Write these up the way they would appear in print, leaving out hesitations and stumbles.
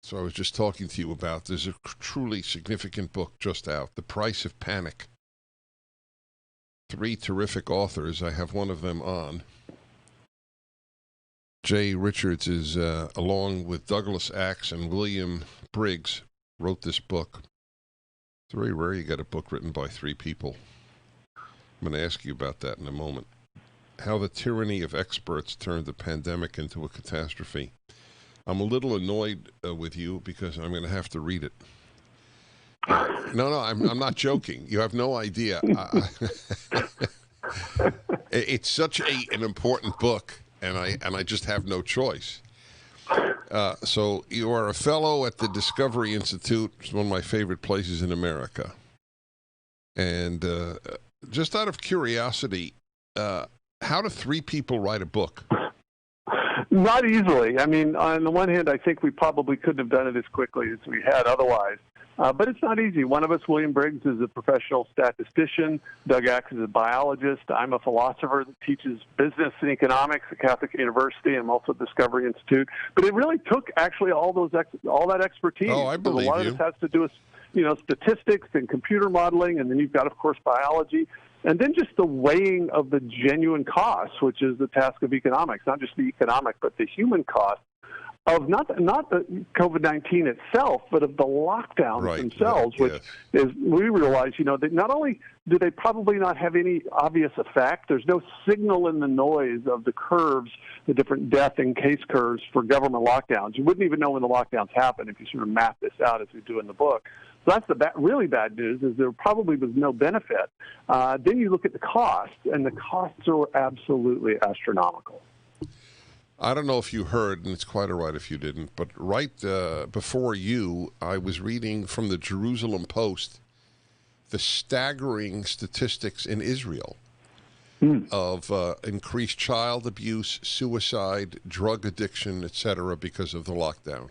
So I was just talking to you about, there's a truly significant book just out, The Price of Panic. 3 terrific authors. I have one of them on. Jay Richards is, along with Douglas Axe and William Briggs, wrote this book. It's very rare you get a book written by 3 people. I'm going to ask you about that in a moment. How the tyranny of experts turned the pandemic into a catastrophe. I'm a little annoyed with you because I'm going to have to read it. No, I'm not joking. You have no idea. It's such an important book, and I just have no choice. So you are a fellow at the Discovery Institute, it's one of my favorite places in America. And just out of curiosity, how do 3 people write a book? Not easily. I mean, on the one hand, I think we probably couldn't have done it as quickly as we had otherwise. But it's not easy. One of us, William Briggs, is a professional statistician. Doug Axe is a biologist. I'm a philosopher that teaches business and economics at Catholic University. I'm also at Discovery Institute. But it really took actually all that expertise. Oh, I believe you. A lot of this has to do with, statistics and computer modeling, and then you've got, of course, biology. And then just the weighing of the genuine costs, which is the task of economics, not just the economic, but the human cost of not the COVID-19 itself, but of the lockdowns themselves, which is, we realize, that not only do they probably not have any obvious effect, there's no signal in the noise of the curves, the different death and case curves for government lockdowns. You wouldn't even know when the lockdowns happen if you sort of map this out as we do in the book. So that's the really bad news, is there probably was no benefit. Then you look at the costs, and the costs are absolutely astronomical. I don't know if you heard, and it's quite all right if you didn't, but right before you, I was reading from the Jerusalem Post the staggering statistics in Israel of increased child abuse, suicide, drug addiction, etc., because of the lockdown.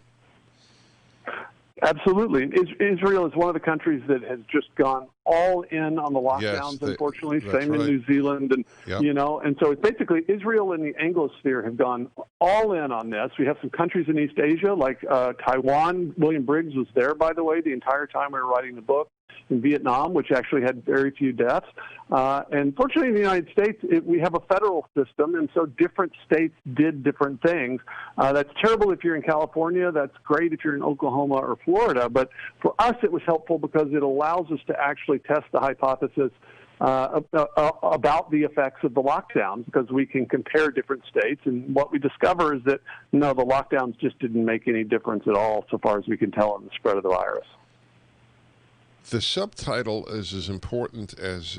Absolutely. Israel is one of the countries that has just gone all in on the lockdowns, unfortunately. Same in New Zealand. And, and so it's basically Israel and the Anglosphere have gone all in on this. We have some countries in East Asia, like Taiwan. William Briggs was there, by the way, the entire time we were writing the book. In Vietnam, which actually had very few deaths. And fortunately in the United States, we have a federal system, and so different states did different things. That's terrible if you're in California. That's great if you're in Oklahoma or Florida. But for us, it was helpful because it allows us to actually test the hypothesis about the effects of the lockdowns, because we can compare different states. And what we discover is that, no, the lockdowns just didn't make any difference at all so far as we can tell in the spread of the virus. The subtitle is as important as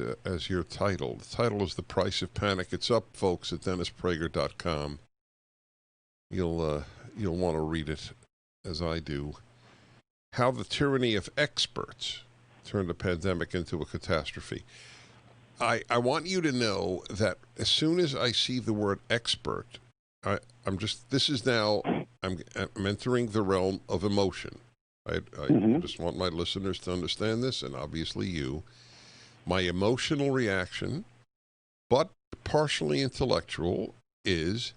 your title. The title is The Price of Panic. It's up, folks, at DennisPrager.com. You'll want to read it, as I do. How the tyranny of experts turned the pandemic into a catastrophe. I want you to know that as soon as I see the word expert, I'm entering the realm of emotion. I just want my listeners to understand this, and obviously you. My emotional reaction, but partially intellectual, is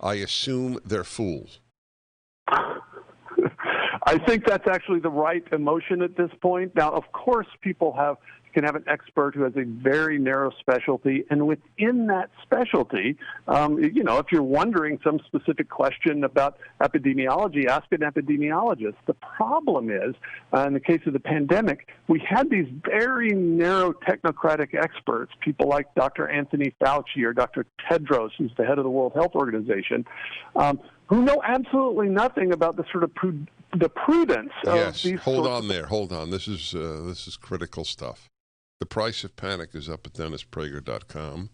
I assume they're fools. I think that's actually the right emotion at this point. Now, of course, people can have an expert who has a very narrow specialty, and within that specialty, if you're wondering some specific question about epidemiology, ask an epidemiologist. The problem is, in the case of the pandemic, we had these very narrow technocratic experts, people like Dr. Anthony Fauci or Dr. Tedros, who's the head of the World Health Organization, who know absolutely nothing about the sort of the prudence of these. Hold on. This is critical stuff. The Price of Panic is up at DennisPrager.com.